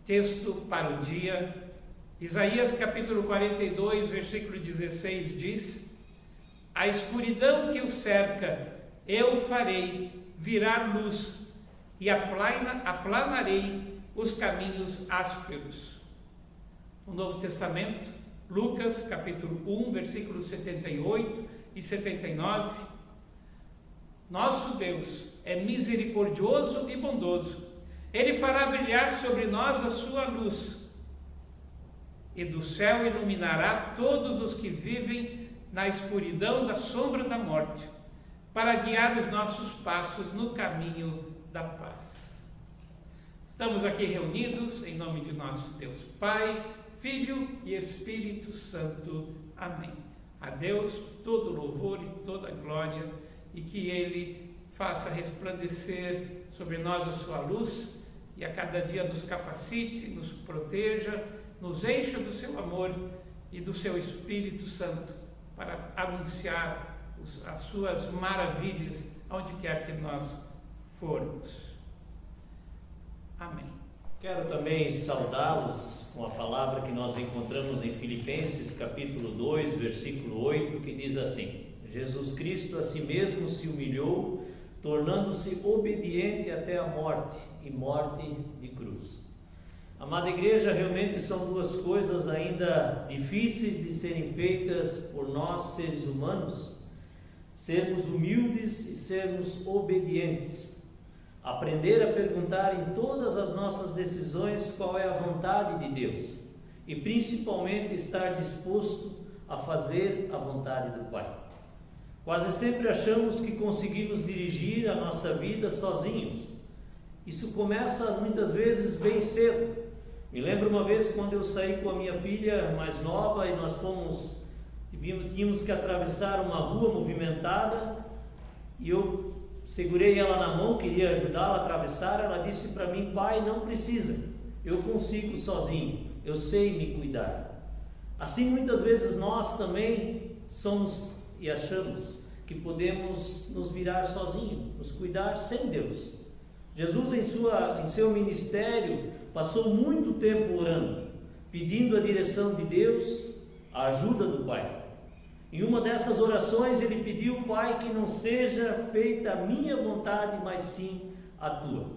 Texto para o dia, Isaías capítulo 42, versículo 16 diz: a escuridão que o cerca eu farei virar luz e aplanarei os caminhos ásperos. No Novo Testamento, Lucas capítulo 1, versículos 78 e 79, nosso Deus é misericordioso e bondoso. Ele fará brilhar sobre nós a sua luz, e do céu iluminará todos os que vivem na escuridão da sombra da morte, para guiar os nossos passos no caminho da paz. Estamos aqui reunidos em nome de nosso Deus Pai, Filho e Espírito Santo. Amém. A Deus todo louvor e toda glória, e que Ele faça resplandecer sobre nós a sua luz, e a cada dia nos capacite, nos proteja, nos encha do seu amor e do seu Espírito Santo, para anunciar as suas maravilhas onde quer que nós formos. Amém. Quero também saudá-los com a palavra que nós encontramos em Filipenses capítulo 2, versículo 8, que diz assim: Jesus Cristo a si mesmo se humilhou, tornando-se obediente até a morte, e morte de cruz. Amada igreja, realmente são duas coisas ainda difíceis de serem feitas por nós, seres humanos: sermos humildes e sermos obedientes. Aprender a perguntar em todas as nossas decisões qual é a vontade de Deus, e principalmente estar disposto a fazer a vontade do Pai. Quase sempre achamos que conseguimos dirigir a nossa vida sozinhos. Isso começa muitas vezes bem cedo. Me lembro uma vez quando eu saí com a minha filha mais nova e nós tínhamos que atravessar uma rua movimentada, e eu segurei ela na mão, queria ajudá-la a atravessar. Ela disse para mim: pai, não precisa, eu consigo sozinho, eu sei me cuidar. Assim muitas vezes nós também somos e achamos que podemos nos virar sozinhos, nos cuidar sem Deus. Jesus em seu ministério passou muito tempo orando, pedindo a direção de Deus, a ajuda do Pai. Em uma dessas orações ele pediu: Pai, que não seja feita a minha vontade, mas sim a tua.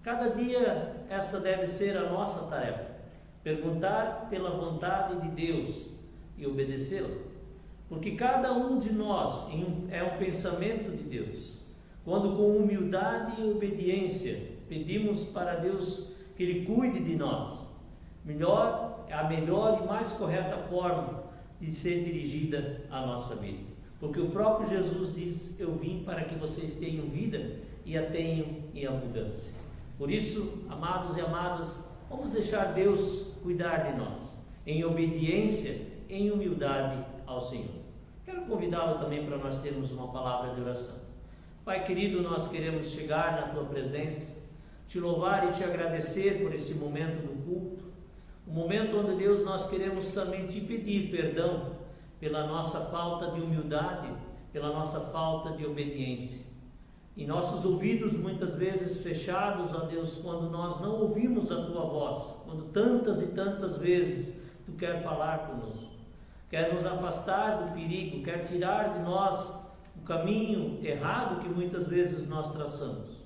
Cada dia esta deve ser a nossa tarefa: perguntar pela vontade de Deus e obedecê-la, porque cada um de nós é um pensamento de Deus. Quando com humildade e obediência pedimos para Deus que Ele cuide de nós, a melhor e mais correta forma de ser dirigida a nossa vida. Porque o próprio Jesus diz: eu vim para que vocês tenham vida e a tenham em abundância. Por isso, amados e amadas, vamos deixar Deus cuidar de nós, em obediência, em humildade ao Senhor. Quero convidá-lo também para nós termos uma palavra de oração. Pai querido, nós queremos chegar na Tua presença, Te louvar e Te agradecer por esse momento do culto, um momento onde, Deus, nós queremos também Te pedir perdão pela nossa falta de humildade, pela nossa falta de obediência. Em nossos ouvidos muitas vezes fechados, ó Deus, quando nós não ouvimos a Tua voz, quando tantas e tantas vezes Tu quer falar conosco, quer nos afastar do perigo, quer tirar de nós o caminho errado que muitas vezes nós traçamos.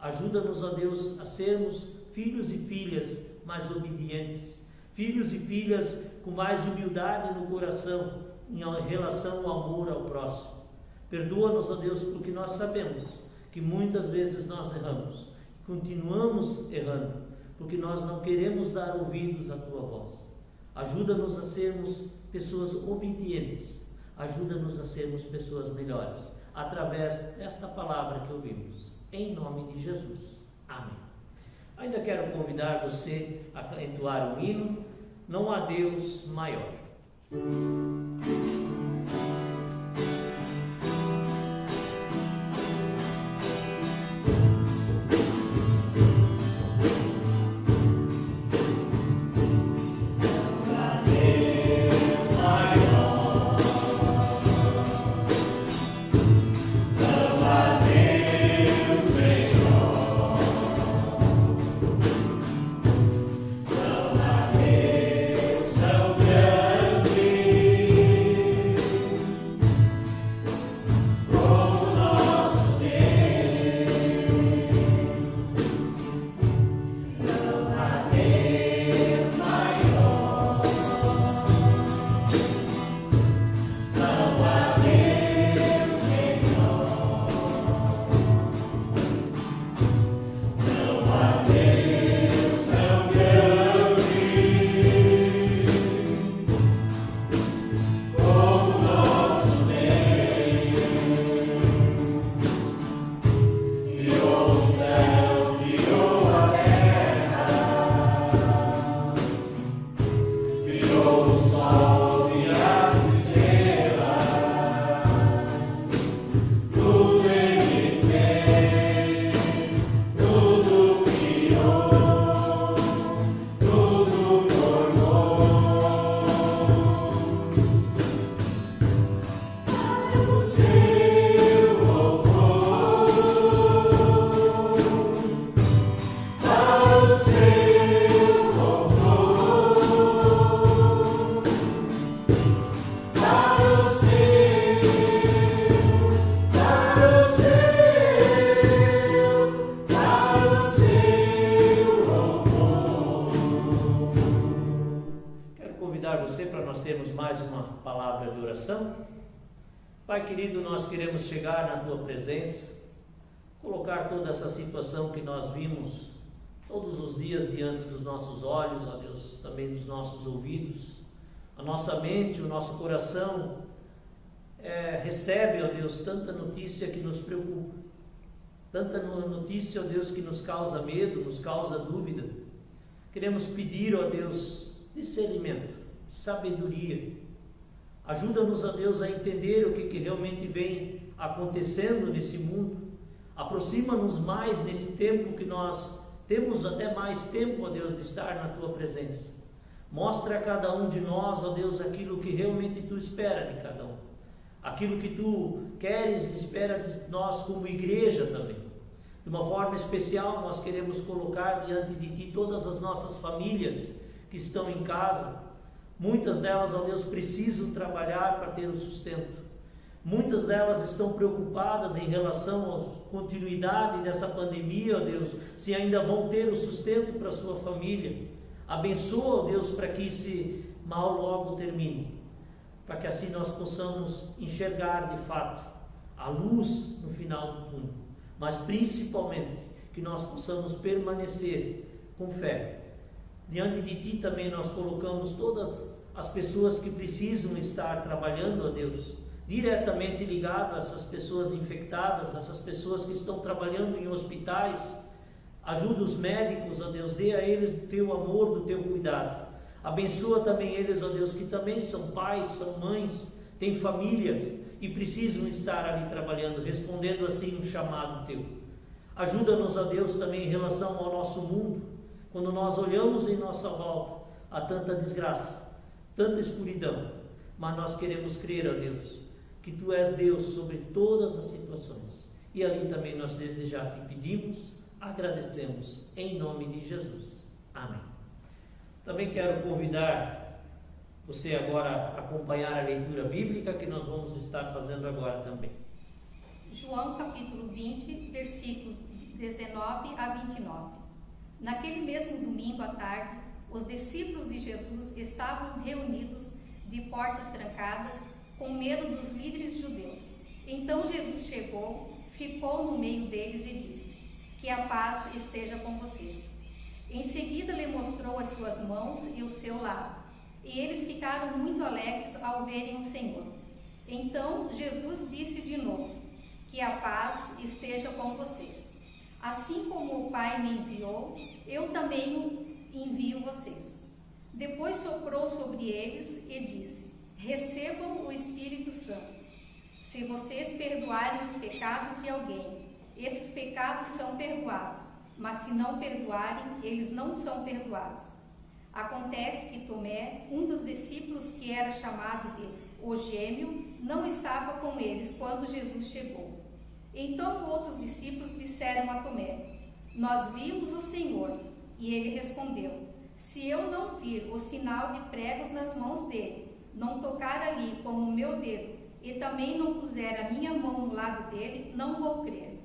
Ajuda-nos, ó Deus, a sermos filhos e filhas mais obedientes, filhos e filhas com mais humildade no coração em relação ao amor ao próximo. Perdoa-nos, ó Deus, porque nós sabemos que muitas vezes nós erramos, continuamos errando, porque nós não queremos dar ouvidos à Tua voz. Ajuda-nos a sermos pessoas obedientes, ajuda-nos a sermos pessoas melhores, através desta palavra que ouvimos, em nome de Jesus. Amém. Ainda quero convidar você a entoar um hino: Não há Deus maior. para nós termos mais uma palavra de oração. Pai querido, nós queremos chegar na Tua presença, colocar toda essa situação que nós vimos todos os dias diante dos nossos olhos, ó Deus, também dos nossos ouvidos. A nossa mente, o nosso coração recebe, ó Deus, tanta notícia que nos preocupa, tanta notícia, ó Deus, que nos causa medo, nos causa dúvida. Queremos pedir, ó Deus, discernimento, sabedoria. Ajuda-nos, ó Deus, a entender o que realmente vem acontecendo nesse mundo. Aproxima-nos mais nesse tempo que nós temos até mais tempo, ó Deus, de estar na Tua presença. Mostra a cada um de nós, ó Deus, aquilo que realmente Tu espera de cada um. Aquilo que Tu queres e espera de nós como igreja também. De uma forma especial, nós queremos colocar diante de Ti todas as nossas famílias que estão em casa. Muitas delas, ó Deus, precisam trabalhar para ter o sustento. Muitas delas estão preocupadas em relação à continuidade dessa pandemia, ó Deus, se ainda vão ter o sustento para a sua família. Abençoa, ó Deus, para que esse mal logo termine, para que assim nós possamos enxergar de fato a luz no final do túnel, mas principalmente que nós possamos permanecer com fé. Diante de Ti também nós colocamos todas as pessoas que precisam estar trabalhando, ó Deus, diretamente ligado a essas pessoas infectadas, essas pessoas que estão trabalhando em hospitais. Ajuda os médicos, ó Deus, dê a eles do Teu amor, do Teu cuidado. Abençoa também eles, ó Deus, que também são pais, são mães, têm famílias e precisam estar ali trabalhando, respondendo assim um chamado Teu. Ajuda-nos, ó Deus, também em relação ao nosso mundo, quando nós olhamos em nossa volta, há tanta desgraça, tanta escuridão, mas nós queremos crer, ó Deus, que Tu és Deus sobre todas as situações. E ali também nós desde já Te pedimos, agradecemos, em nome de Jesus. Amém. Também quero convidar você agora a acompanhar a leitura bíblica que nós vamos estar fazendo agora também. João capítulo 20, versículos 19 a 29. Naquele mesmo domingo à tarde, os discípulos de Jesus estavam reunidos de portas trancadas, com medo dos líderes judeus. Então Jesus chegou, ficou no meio deles e disse: que a paz esteja com vocês. Em seguida lhe mostrou as suas mãos e o seu lado, e eles ficaram muito alegres ao verem o Senhor. Então Jesus disse de novo: que a paz esteja com vocês. Assim como o Pai me enviou, eu também envio vocês. Depois soprou sobre eles e disse: recebam o Espírito Santo. Se vocês perdoarem os pecados de alguém, esses pecados são perdoados, mas se não perdoarem, eles não são perdoados. Acontece que Tomé, um dos discípulos que era chamado de o Gêmeo, não estava com eles quando Jesus chegou. Então outros discípulos disseram a Tomé: nós vimos o Senhor. E ele respondeu: se eu não vir o sinal de pregos nas mãos dele, não tocar ali com o meu dedo e também não puser a minha mão no lado dele, não vou crer.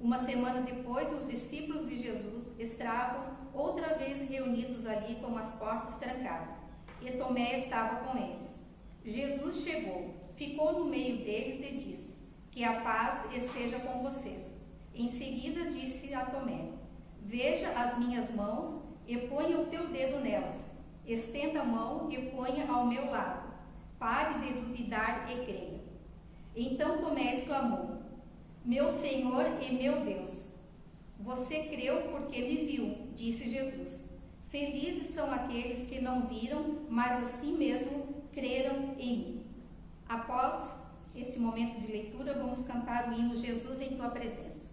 Uma semana depois, os discípulos de Jesus estavam outra vez reunidos ali com as portas trancadas, e Tomé estava com eles. Jesus chegou, ficou no meio deles e disse: que a paz esteja com vocês. Em seguida disse a Tomé: veja as minhas mãos e ponha o teu dedo nelas. Estenda a mão e ponha ao meu lado. Pare de duvidar e creia. Então Tomé exclamou: meu Senhor e meu Deus. Você creu porque me viu, disse Jesus. Felizes são aqueles que não viram, mas assim mesmo creram em mim. Após esse momento de leitura, vamos cantar o hino Jesus em Tua Presença.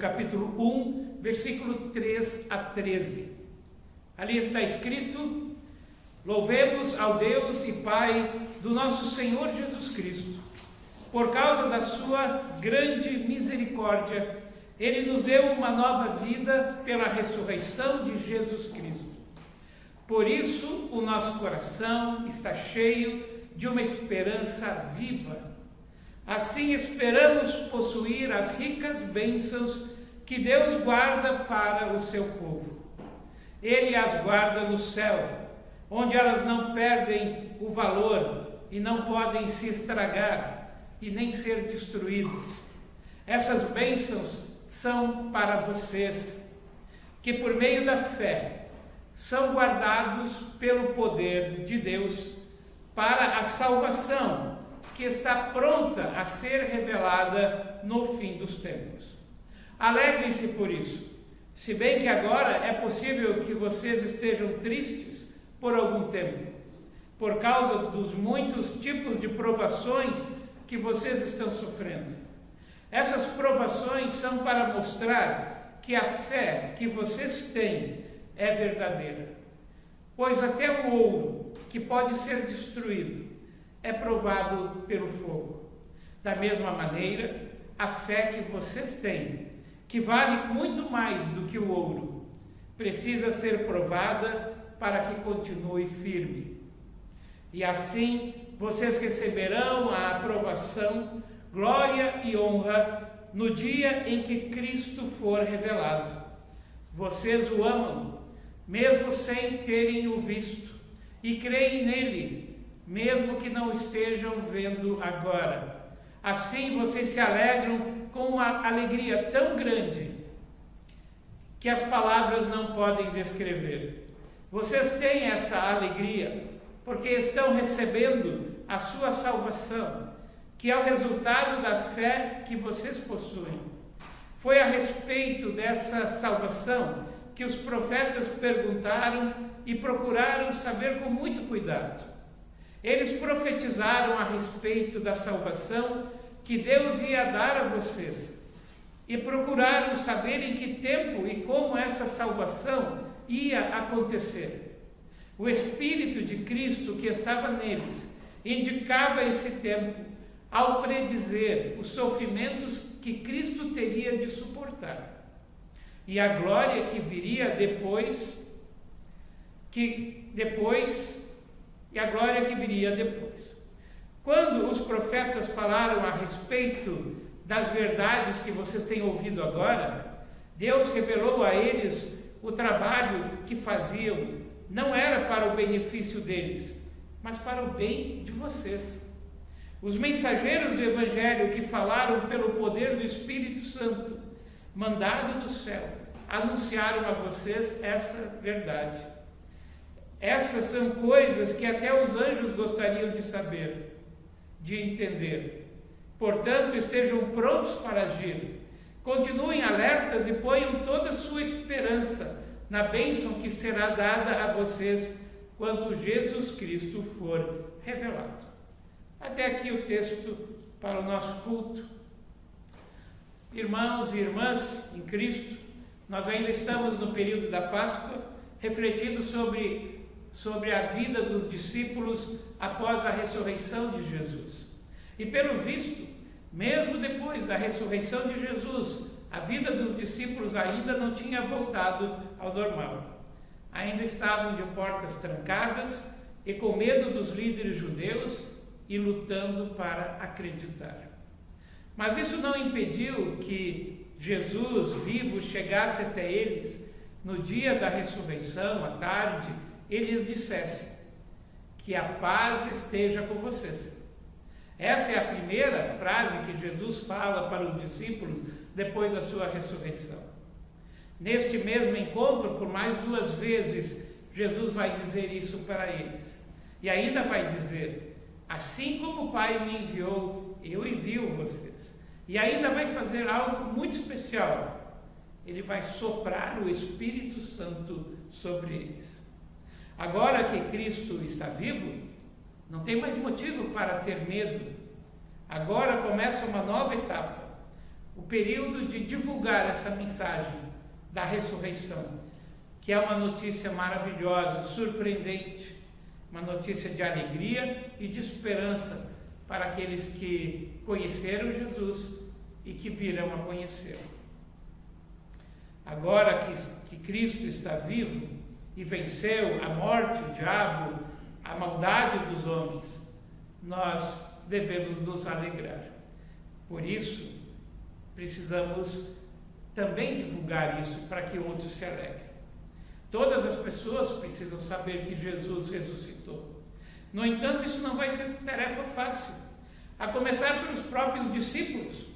Capítulo 1, versículo 3 a 13. Ali está escrito: louvemos ao Deus e Pai do nosso Senhor Jesus Cristo. Por causa da sua grande misericórdia, Ele nos deu uma nova vida pela ressurreição de Jesus Cristo. Por isso, o nosso coração está cheio de uma esperança viva. Assim esperamos possuir as ricas bênçãos que Deus guarda para o seu povo. Ele as guarda no céu, onde elas não perdem o valor e não podem se estragar e nem ser destruídas. Essas bênçãos são para vocês, que por meio da fé são guardados pelo poder de Deus para a salvação que está pronta a ser revelada no fim dos tempos. Alegrem-se por isso, se bem que agora é possível que vocês estejam tristes por algum tempo, por causa dos muitos tipos de provações que vocês estão sofrendo. Essas provações são para mostrar que a fé que vocês têm é verdadeira. Pois até o ouro, que pode ser destruído, é provado pelo fogo. Da mesma maneira, a fé que vocês têm, que vale muito mais do que o ouro, precisa ser provada para que continue firme. E assim vocês receberão a aprovação, glória e honra no dia em que Cristo for revelado. Vocês o amam, mesmo sem terem o visto, e creem nele, mesmo que não estejam vendo agora. Assim vocês se alegram com uma alegria tão grande que as palavras não podem descrever. Vocês têm essa alegria porque estão recebendo a sua salvação, que é o resultado da fé que vocês possuem. Foi a respeito dessa salvação que os profetas perguntaram e procuraram saber com muito cuidado. Eles profetizaram a respeito da salvação que Deus ia dar a vocês e procuraram saber em que tempo e como essa salvação ia acontecer. O Espírito de Cristo que estava neles indicava esse tempo ao predizer os sofrimentos que Cristo teria de suportar e a glória que viria depois. Quando os profetas falaram a respeito das verdades que vocês têm ouvido agora, Deus revelou a eles o trabalho que faziam. Não era para o benefício deles, mas para o bem de vocês. Os mensageiros do Evangelho que falaram pelo poder do Espírito Santo, mandado do céu, anunciaram a vocês essa verdade. Essas são coisas que até os anjos gostariam de saber, de entender. Portanto, estejam prontos para agir. Continuem alertas e ponham toda a sua esperança na bênção que será dada a vocês quando Jesus Cristo for revelado. Até aqui o texto para o nosso culto. Irmãos e irmãs em Cristo, nós ainda estamos no período da Páscoa, refletindo sobre a vida dos discípulos após a ressurreição de Jesus. E pelo visto, mesmo depois da ressurreição de Jesus, a vida dos discípulos ainda não tinha voltado ao normal. Ainda estavam de portas trancadas e com medo dos líderes judeus e lutando para acreditar. Mas isso não impediu que Jesus vivo chegasse até eles no dia da ressurreição, à tarde, e lhes dissesse: que a paz esteja com vocês. Essa é a primeira frase que Jesus fala para os discípulos depois da sua ressurreição. Neste mesmo encontro, por mais 2 vezes, Jesus vai dizer isso para eles. E ainda vai dizer: assim como o Pai me enviou, eu envio vocês. E ainda vai fazer algo muito especial. Ele vai soprar o Espírito Santo sobre eles. Agora que Cristo está vivo, não tem mais motivo para ter medo. Agora começa uma nova etapa, o período de divulgar essa mensagem da ressurreição, que é uma notícia maravilhosa, surpreendente, uma notícia de alegria e de esperança para aqueles que conheceram Jesus e que virão a conhecer. Agora que Cristo está vivo e venceu a morte, o diabo, a maldade dos homens, nós devemos nos alegrar. Por isso, precisamos também divulgar isso para que outros se alegrem. Todas as pessoas precisam saber que Jesus ressuscitou. No entanto, isso não vai ser tarefa fácil, a começar pelos próprios discípulos.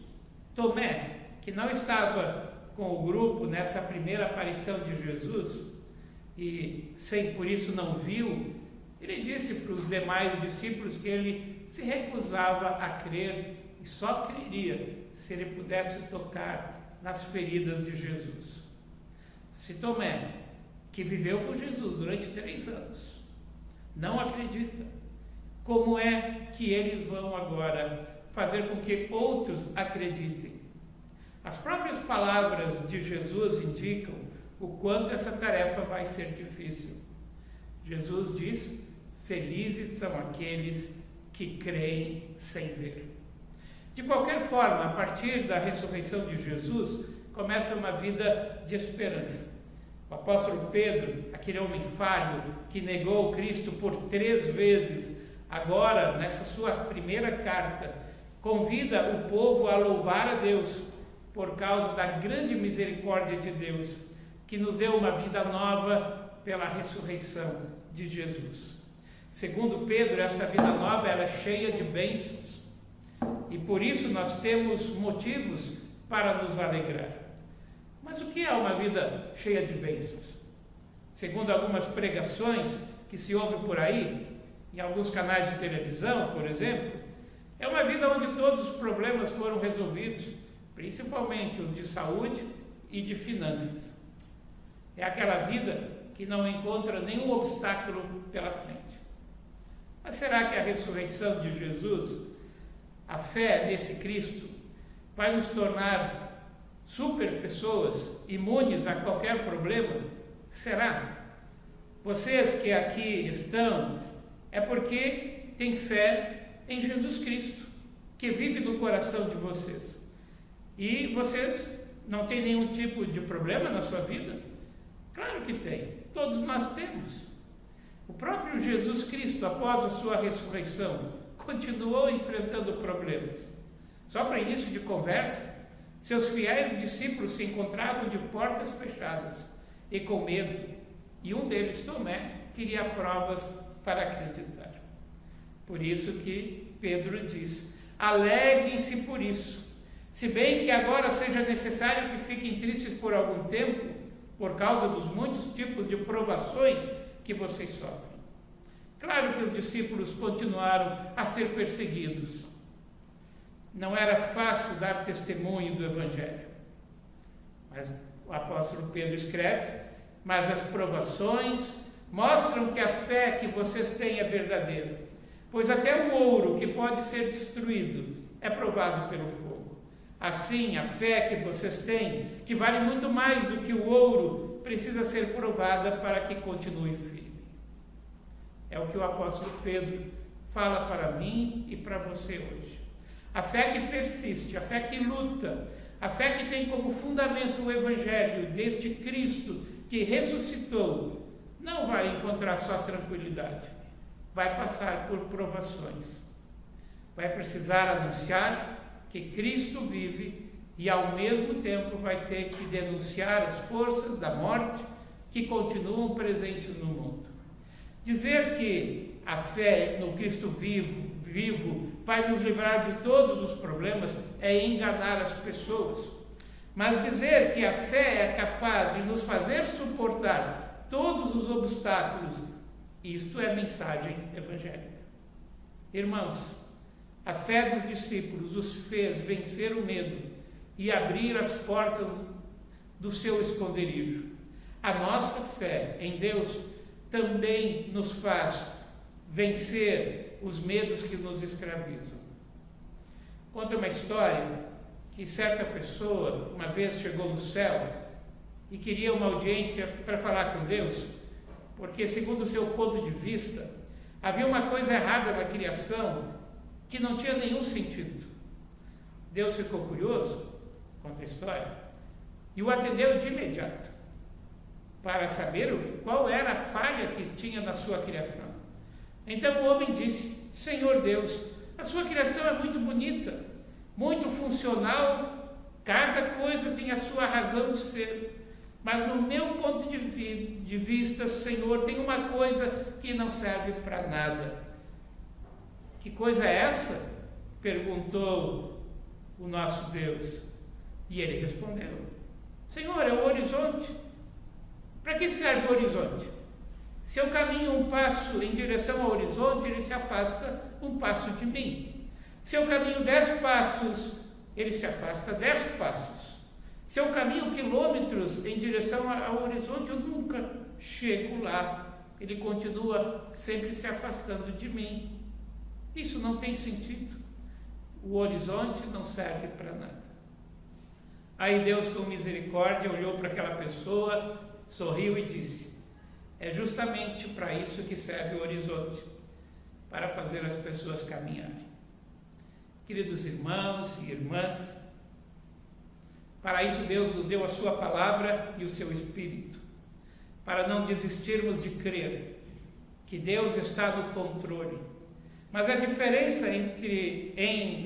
Tomé, que não estava com o grupo nessa primeira aparição de Jesus e por isso não viu, ele disse para os demais discípulos que ele se recusava a crer e só creria se ele pudesse tocar nas feridas de Jesus. Se Tomé, que viveu com Jesus durante 3 anos, não acredita, como é que eles vão agora fazer com que outros acreditem? As próprias palavras de Jesus indicam o quanto essa tarefa vai ser difícil. Jesus diz: felizes são aqueles que creem sem ver. De qualquer forma, a partir da ressurreição de Jesus, começa uma vida de esperança. O apóstolo Pedro, aquele homem falho que negou Cristo por 3 vezes, agora, nessa sua primeira carta, convida o povo a louvar a Deus por causa da grande misericórdia de Deus, que nos deu uma vida nova pela ressurreição de Jesus. Segundo Pedro, essa vida nova ela é cheia de bênçãos e por isso nós temos motivos para nos alegrar. Mas o que é uma vida cheia de bênçãos? Segundo algumas pregações que se ouvem por aí, em alguns canais de televisão, por exemplo, é uma vida onde todos os problemas foram resolvidos, principalmente os de saúde e de finanças. É aquela vida que não encontra nenhum obstáculo pela frente. Mas será que a ressurreição de Jesus, a fé nesse Cristo, vai nos tornar super pessoas, imunes a qualquer problema? Será? Vocês que aqui estão, é porque têm fé em Jesus Cristo, que vive no coração de vocês. E vocês não têm nenhum tipo de problema na sua vida? Claro que tem, todos nós temos. O próprio Jesus Cristo, após a sua ressurreição, continuou enfrentando problemas. Só para início de conversa, seus fiéis discípulos se encontravam de portas fechadas e com medo, e um deles, Tomé, queria provas para acreditar. Por isso que Pedro diz: alegrem-se por isso, se bem que agora seja necessário que fiquem tristes por algum tempo, por causa dos muitos tipos de provações que vocês sofrem. Claro que os discípulos continuaram a ser perseguidos. Não era fácil dar testemunho do Evangelho. Mas o apóstolo Pedro escreve: mas as provações mostram que a fé que vocês têm é verdadeira, pois até o ouro que pode ser destruído é provado pelo fogo. Assim, a fé que vocês têm, que vale muito mais do que o ouro, precisa ser provada para que continue firme. É o que o apóstolo Pedro fala para mim e para você hoje. A fé que persiste, a fé que luta, a fé que tem como fundamento o Evangelho deste Cristo que ressuscitou, não vai encontrar só tranquilidade, vai passar por provações. Vai precisar anunciar que Cristo vive e ao mesmo tempo vai ter que denunciar as forças da morte que continuam presentes no mundo. Dizer que a fé no Cristo vivo vai nos livrar de todos os problemas é enganar as pessoas. Mas dizer que a fé é capaz de nos fazer suportar todos os obstáculos, isto é mensagem evangélica. Irmãos, a fé dos discípulos os fez vencer o medo e abrir as portas do seu esconderijo. A nossa fé em Deus também nos faz vencer os medos que nos escravizam. Conta uma história que certa pessoa uma vez chegou no céu e queria uma audiência para falar com Deus, porque, segundo o seu ponto de vista, havia uma coisa errada na criação que não tinha nenhum sentido. Deus ficou curioso, conta a história, e o atendeu de imediato, para saber qual era a falha que tinha na sua criação. Então o homem disse: Senhor Deus, a sua criação é muito bonita, muito funcional, cada coisa tem a sua razão de ser, mas no meu ponto de vista, Senhor, tem uma coisa que não serve para nada. Que coisa é essa? Perguntou o nosso Deus. E ele respondeu: Senhor, é o horizonte. Para que serve o horizonte? Se eu caminho um passo em direção ao horizonte, ele se afasta um passo de mim. Se eu caminho 10 passos, ele se afasta 10 passos. Se eu caminho quilômetros em direção ao horizonte, eu nunca chego lá. Ele continua sempre se afastando de mim. Isso não tem sentido. O horizonte não serve para nada. Aí Deus, com misericórdia, olhou para aquela pessoa, sorriu e disse: é justamente para isso que serve o horizonte. para fazer as pessoas caminharem. Queridos irmãos e irmãs, para isso Deus nos deu a sua palavra e o seu Espírito, para não desistirmos de crer que Deus está no controle. Mas a diferença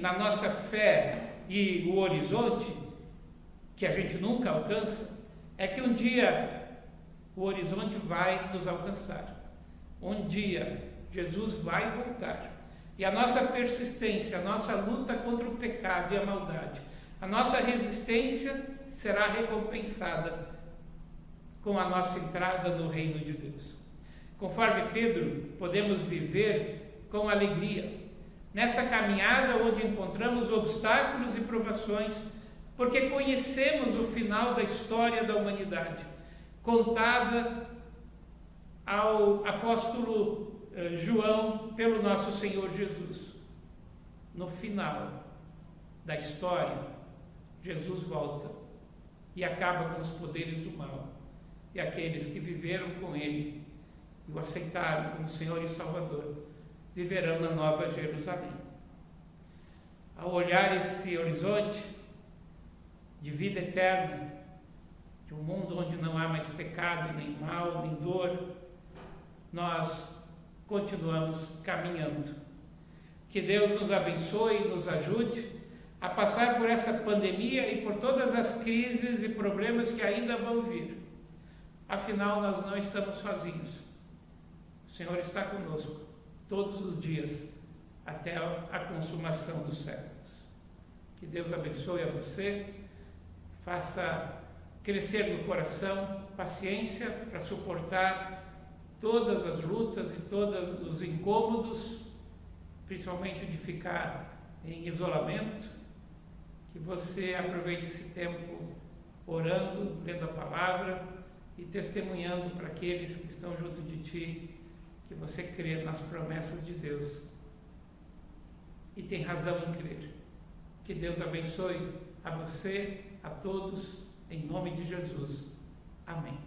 na nossa fé e o horizonte, que a gente nunca alcança, é que um dia o horizonte vai nos alcançar. Um dia Jesus vai voltar. E a nossa persistência, a nossa luta contra o pecado e a maldade, a nossa resistência será recompensada com a nossa entrada no reino de Deus. Conforme Pedro, podemos viver com alegria nessa caminhada onde encontramos obstáculos e provações, porque conhecemos o final da história da humanidade, contada ao apóstolo João pelo nosso Senhor Jesus. No final da história, Jesus volta e acaba com os poderes do mal, e aqueles que viveram com ele e o aceitaram como Senhor e Salvador viverão na Nova Jerusalém. Ao olhar esse horizonte de vida eterna, de um mundo onde não há mais pecado, nem mal, nem dor, nós continuamos caminhando. Que Deus nos abençoe e nos ajude a passar por essa pandemia e por todas as crises e problemas que ainda vão vir. Afinal, nós não estamos sozinhos. O Senhor está conosco todos os dias até a consumação dos séculos. Que Deus abençoe a você, faça crescer no coração paciência para suportar todas as lutas e todos os incômodos, principalmente de ficar em isolamento. Que você aproveite esse tempo orando, lendo a palavra e testemunhando para aqueles que estão junto de ti que você crê nas promessas de Deus e tem razão em crer. Que Deus abençoe a você, a todos, em nome de Jesus. Amém.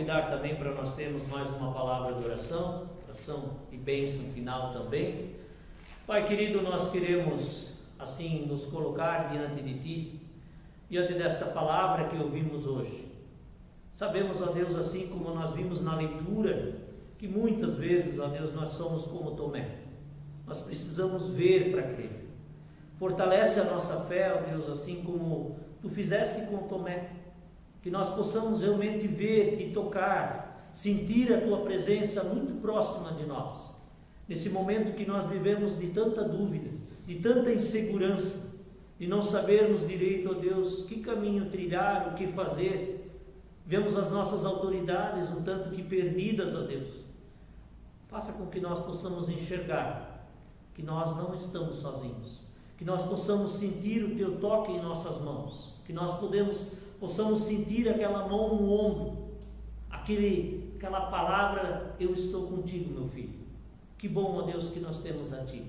convidar também para nós termos mais uma palavra de oração e bênção final também. Pai querido, nós queremos assim nos colocar diante de Ti, diante desta palavra que ouvimos hoje. Sabemos, ó Deus, assim como nós vimos na leitura, que muitas vezes, ó Deus, nós somos como Tomé. Nós precisamos ver para crer. Fortalece a nossa fé, ó Deus, assim como Tu fizeste com Tomé. Que nós possamos realmente ver, Te tocar, sentir a Tua presença muito próxima de nós. Nesse momento que nós vivemos de tanta dúvida, de tanta insegurança, de não sabermos direito, ó Deus, que caminho trilhar, o que fazer. Vemos as nossas autoridades um tanto que perdidas, ó Deus. Faça com que nós possamos enxergar que nós não estamos sozinhos, que nós possamos sentir o Teu toque em nossas mãos, que nós possamos sentir aquela mão no ombro, aquela palavra: eu estou contigo, meu filho. Que bom, ó Deus, que nós temos a Ti.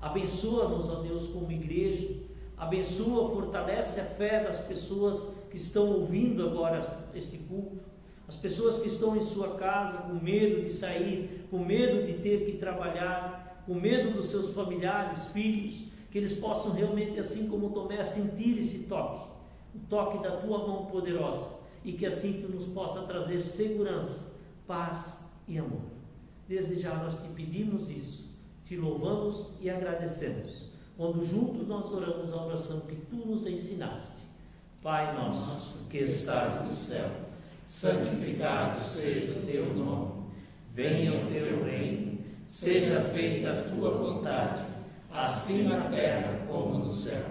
Abençoa-nos, ó Deus, como igreja. Abençoa, fortalece a fé das pessoas que estão ouvindo agora este culto, as pessoas que estão em sua casa com medo de sair, com medo de ter que trabalhar, com medo dos seus familiares, filhos, que eles possam realmente, assim como Tomé, sentir esse toque, o toque da Tua mão poderosa, e que assim Tu nos possa trazer segurança, paz e amor. Desde já nós Te pedimos isso, Te louvamos e agradecemos, quando juntos nós oramos a oração que Tu nos ensinaste. Pai nosso, que estás no céu, santificado seja o Teu nome. Venha o Teu reino, seja feita a Tua vontade, assim na terra como no céu.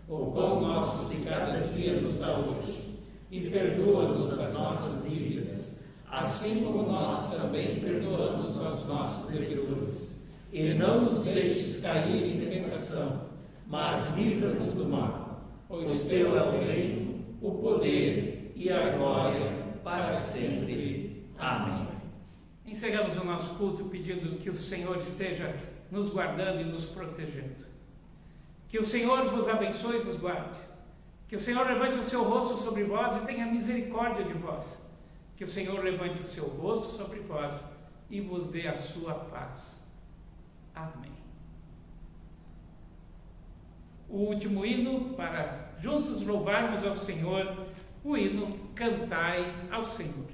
O pão nosso de cada dia nos dá hoje, e perdoa-nos as nossas dívidas, assim como nós também perdoamos aos nossos devedores. E não nos deixes cair em tentação, mas livra-nos do mal, pois Teu é o reino, o poder e a glória para sempre. Amém. Encerramos o nosso culto pedindo que o Senhor esteja nos guardando e nos protegendo. Que o Senhor vos abençoe e vos guarde. Que o Senhor levante o seu rosto sobre vós e tenha misericórdia de vós. Que o Senhor levante o seu rosto sobre vós e vos dê a sua paz. Amém. O último hino para juntos louvarmos ao Senhor, o hino Cantai ao Senhor.